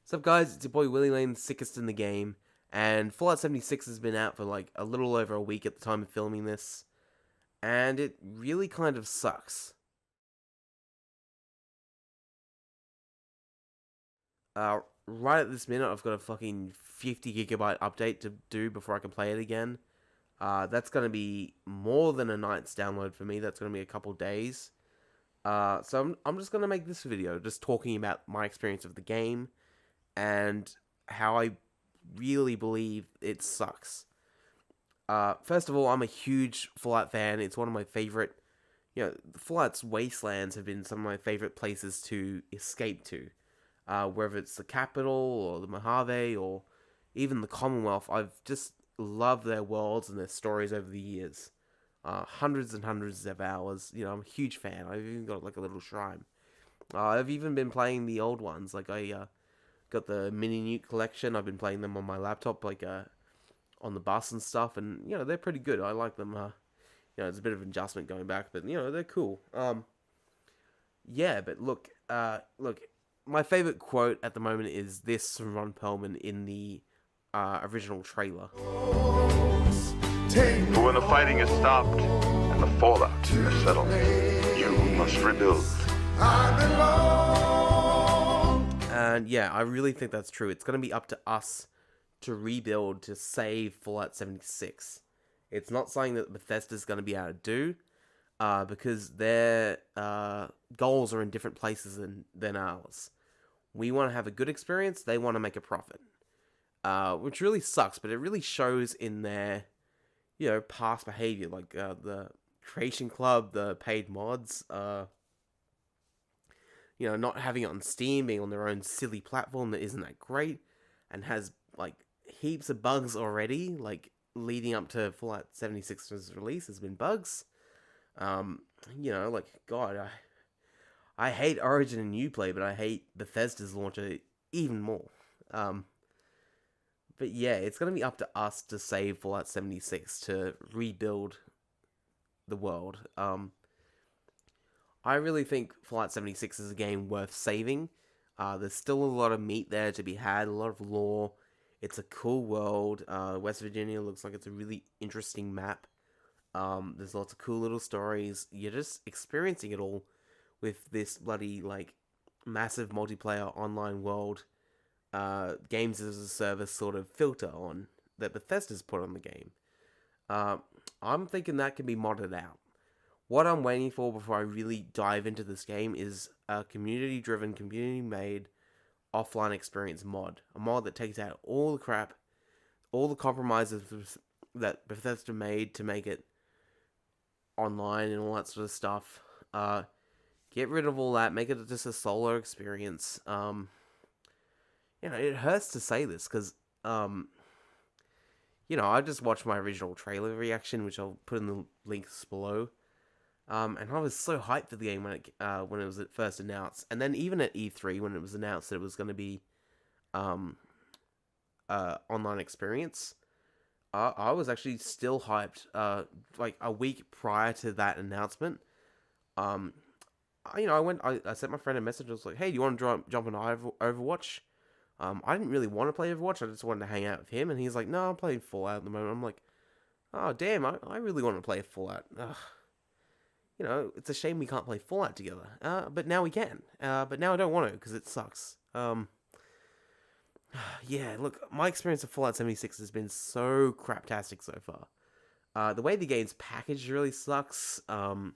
What's up, guys? It's your boy Willie Lane, sickest in the game, and Fallout 76 has been out for like a little over a week at the time of filming this, and it really kind of sucks. Right at this minute, I've got a fucking 50 gigabyte update to do before I can play it again. That's gonna be more than a night's download for me. That's gonna be a couple days. So I'm just gonna make this video just talking about my experience of the game and how I really believe it sucks. First of all, I'm a huge Fallout fan. It's one of my favorite, Fallout's wastelands have been some of my favorite places to escape to. Whether it's the capital or the Mojave or even the Commonwealth, I've just loved their worlds and their stories over the years. Hundreds and hundreds of hours. I'm a huge fan. I've even got like a little shrine. I've even been playing the old ones. Like I got the Mini Nuke collection. I've been playing them on my laptop, like on the bus and stuff, and they're pretty good. I like them. It's a bit of an adjustment going back, but they're cool. Yeah, but look, my favorite quote at the moment is this from Ron Perlman in the original trailer. But when the fighting is stopped and the fallout is settled, you must rebuild. And yeah, I really think that's true. It's going to be up to us to rebuild, to save Fallout 76. It's not something that Bethesda's going to be able to do, because their goals are in different places than ours. We want to have a good experience, they want to make a profit. Which really sucks, but it really shows in their, past behavior, like the Creation Club, the paid mods, not having it on Steam, being on their own silly platform that isn't that great, and has, like, heaps of bugs already, like, leading up to Fallout 76's release has been bugs. God, I hate Origin and Uplay, but I hate Bethesda's launcher even more. But yeah, it's going to be up to us to save Fallout 76, to rebuild the world. I really think Fallout 76 is a game worth saving. There's still a lot of meat there to be had, a lot of lore. It's a cool world. West Virginia looks like it's a really interesting map. There's lots of cool little stories. You're just experiencing it all with this bloody, like, massive multiplayer online world, games as a service sort of filter on that Bethesda's put on the game. I'm thinking that can be modded out. What I'm waiting for before I really dive into this game is a community-driven, community-made offline experience mod. A mod that takes out all the crap, all the compromises that Bethesda made to make it online and all that sort of stuff. Get rid of all that, make it just a solo experience. It hurts to say this, because, I just watched my original trailer reaction, which I'll put in the links below. And I was so hyped for the game when it was first announced, and then even at E3 when it was announced that it was going to be online experience, I was actually still hyped. Like a week prior to that announcement, I sent my friend a message. I was like, "Hey, do you want to jump on Overwatch?" I didn't really want to play Overwatch. I just wanted to hang out with him, and he's like, "No, I'm playing Fallout at the moment." I'm like, "Oh damn, I really want to play Fallout." Ugh. It's a shame we can't play Fallout together. But now we can. But now I don't want to, because it sucks. Yeah, look, my experience of Fallout 76 has been so craptastic so far. The way the game's packaged really sucks. Getting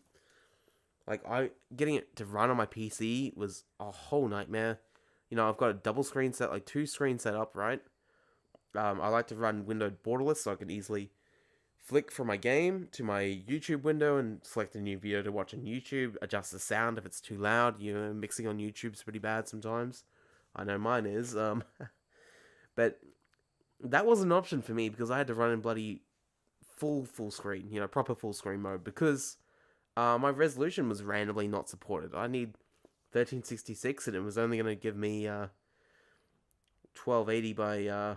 it to run on my PC was a whole nightmare. I've got a double screen set, like 2 screens set up, right? I like to run windowed borderless so I can easily flick from my game to my YouTube window and select a new video to watch on YouTube, adjust the sound if it's too loud. Mixing on YouTube's pretty bad sometimes. I know mine is. But that was an option for me because I had to run in bloody full screen, proper full screen mode, because my resolution was randomly not supported. I need 1366 and it was only going to give me 1280 by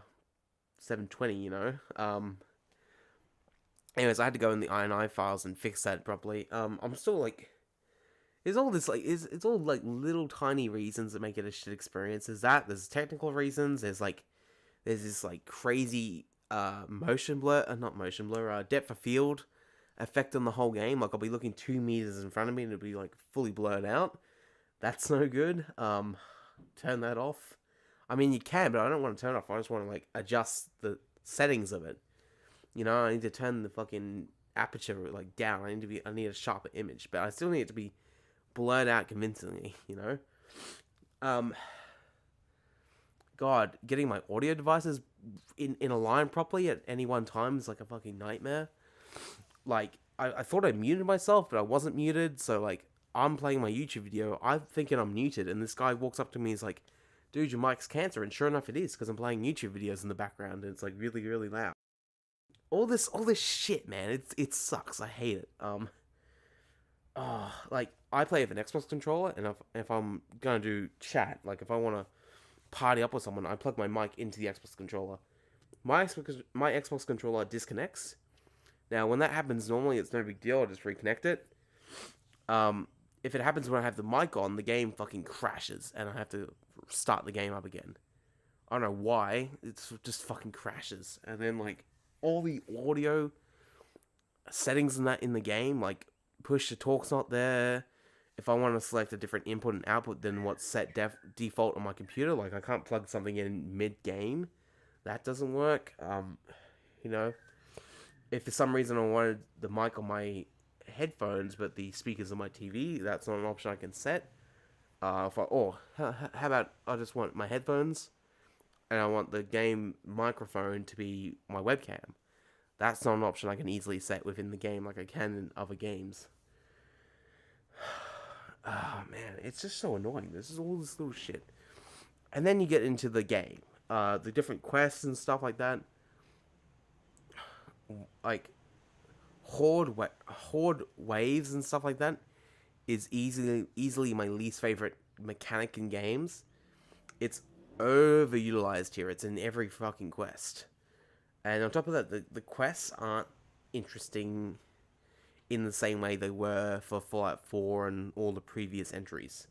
720, Anyways, I had to go in the INI files and fix that properly. I'm still, like, There's all this like it's all like little tiny reasons that make it a shit experience. There's technical reasons. There's this like crazy motion blur, not motion blur, depth of field effect on the whole game. Like I'll be looking 2 meters in front of me and it'll be like fully blurred out. That's no good. Turn that off. I mean you can, but I don't want to turn it off. I just want to like adjust the settings of it. You know, I need to turn the fucking aperture like down. I need a sharper image, but I still need it to be blurred out convincingly, you know? God, getting my audio devices in a line properly at any one time is like a fucking nightmare. Like, I thought I muted myself, but I wasn't muted, so like, I'm playing my YouTube video, I'm thinking I'm muted, and this guy walks up to me and is like, dude, your mic's cancer, and sure enough it is, because I'm playing YouTube videos in the background, and it's like really, really loud. All this shit, man, it sucks, I hate it. Like, I play with an Xbox controller, and if I'm gonna do chat, like if I want to party up with someone, I plug my mic into the Xbox controller. My Xbox controller disconnects. Now, when that happens, normally it's no big deal. I just reconnect it. If it happens when I have the mic on, the game fucking crashes, and I have to start the game up again. I don't know why. It just fucking crashes, and then like all the audio settings in the game, like push to talk's not there. If I want to select a different input and output than what's set default on my computer, like I can't plug something in mid-game. That doesn't work. You know, if for some reason I wanted the mic on my headphones, but the speakers on my TV, that's not an option I can set. How about I just want my headphones, and I want the game microphone to be my webcam. That's not an option I can easily set within the game like I can in other games. Oh man, it's just so annoying. This is all this little shit. And then you get into the game. The different quests and stuff like that. Like, horde waves and stuff like that is easily my least favorite mechanic in games. It's overutilized here. It's in every fucking quest. And on top of that, the quests aren't interesting in the same way they were for Fallout 4 and all the previous entries.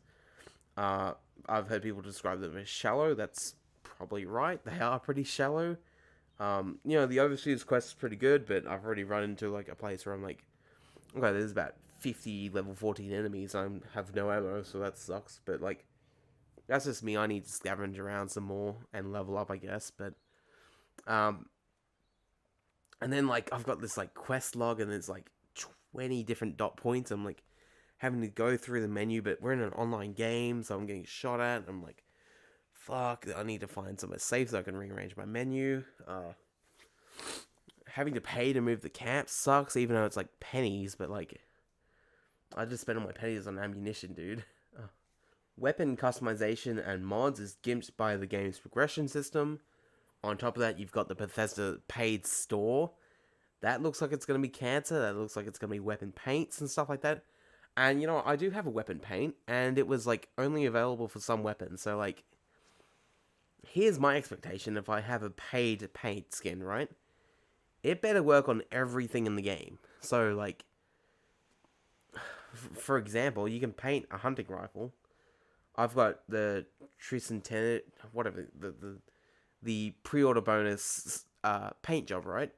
I've heard people describe them as shallow. That's probably right. They are pretty shallow. You know, the Overseer's quest is pretty good, but I've already run into like a place where I'm like, okay, there's about 50 level 14 enemies. I have no ammo, so that sucks. But like, that's just me. I need to scavenge around some more and level up, I guess. But and then like I've got this like quest log, and there's like 20 different dot points. I'm like having to go through the menu, but we're in an online game, so I'm getting shot at. I'm like, fuck, I need to find somewhere safe so I can rearrange my menu. Having to pay to move the camp sucks, even though it's like pennies, but like, I just spend all my pennies on ammunition, dude. Weapon customization and mods is gimped by the game's progression system. On top of that, you've got the Bethesda paid store. That looks like it's going to be cancer. That looks like it's going to be weapon paints and stuff like that. And, you know, I do have a weapon paint, and it was, like, only available for some weapons. So, like, here's my expectation if I have a paid paint skin, right? It better work on everything in the game. So, like, for example, you can paint a hunting rifle. I've got the Tricentennial, whatever, the pre-order bonus paint job, right?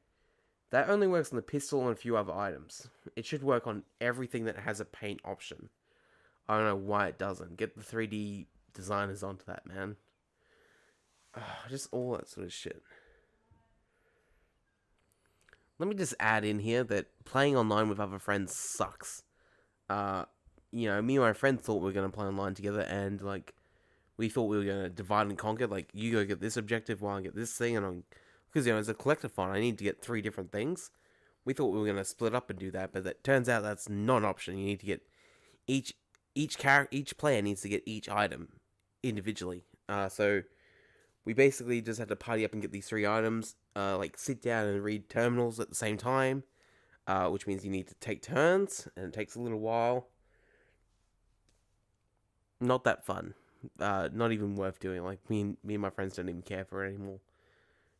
That only works on the pistol and a few other items. It should work on everything that has a paint option. I don't know why it doesn't. Get the 3D designers onto that, man. Just all that sort of shit. Let me just add in here that playing online with other friends sucks. You know, me and my friends thought we were going to play online together, and, like, we thought we were going to divide and conquer. Like, you go get this objective while I get this thing, and because, you know, it's a collectathon, I need to get 3 different things. We thought we were going to split up and do that, but it turns out that's not an option. You need to get each player needs to get each item individually. So we basically just had to party up and get these 3 items, like sit down and read terminals at the same time, which means you need to take turns, and it takes a little while. Not that fun. Not even worth doing. Like, me and my friends don't even care for it anymore.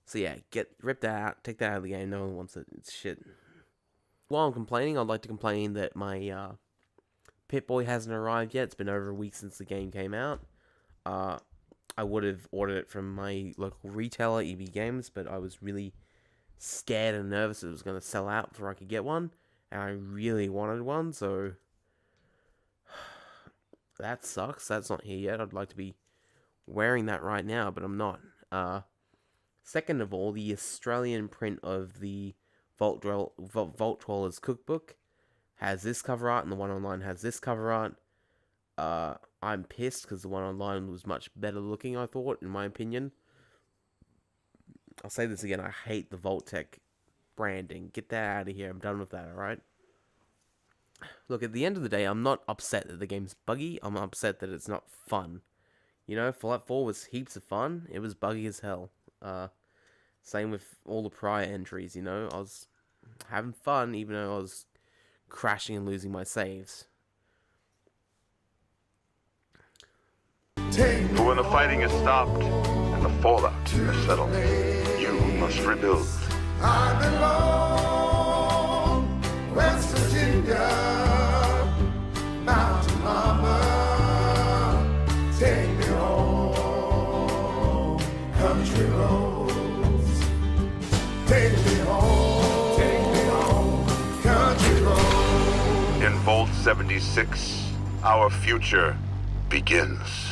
So yeah, rip that out, take that out of the game. No one wants it. It's shit. While I'm complaining, I'd like to complain that my Pip-Boy hasn't arrived yet. It's been over a week since the game came out. I would have ordered it from my local retailer, EB Games, but I was really scared and nervous it was going to sell out before I could get one, and I really wanted one, so that sucks. That's not here yet. I'd like to be wearing that right now, but I'm not. Second of all, the Australian print of the Vault Dweller's Cookbook has this cover art, and the one online has this cover art. I'm pissed because the one online was much better looking, I thought, in my opinion. I'll say this again, I hate the Vault-Tec branding. Get that out of here. I'm done with that, alright? Look, at the end of the day, I'm not upset that the game's buggy. I'm upset that it's not fun. You know, Fallout 4 was heaps of fun. It was buggy as hell. Same with all the prior entries, you know. I was having fun, even though I was crashing and losing my saves. But when the fighting is stopped and the fallout is settled, you must rebuild. I belong, West Virginia, Mountain Mama, take me home, country roads, take me home, country roads. In Vault 76, our future begins.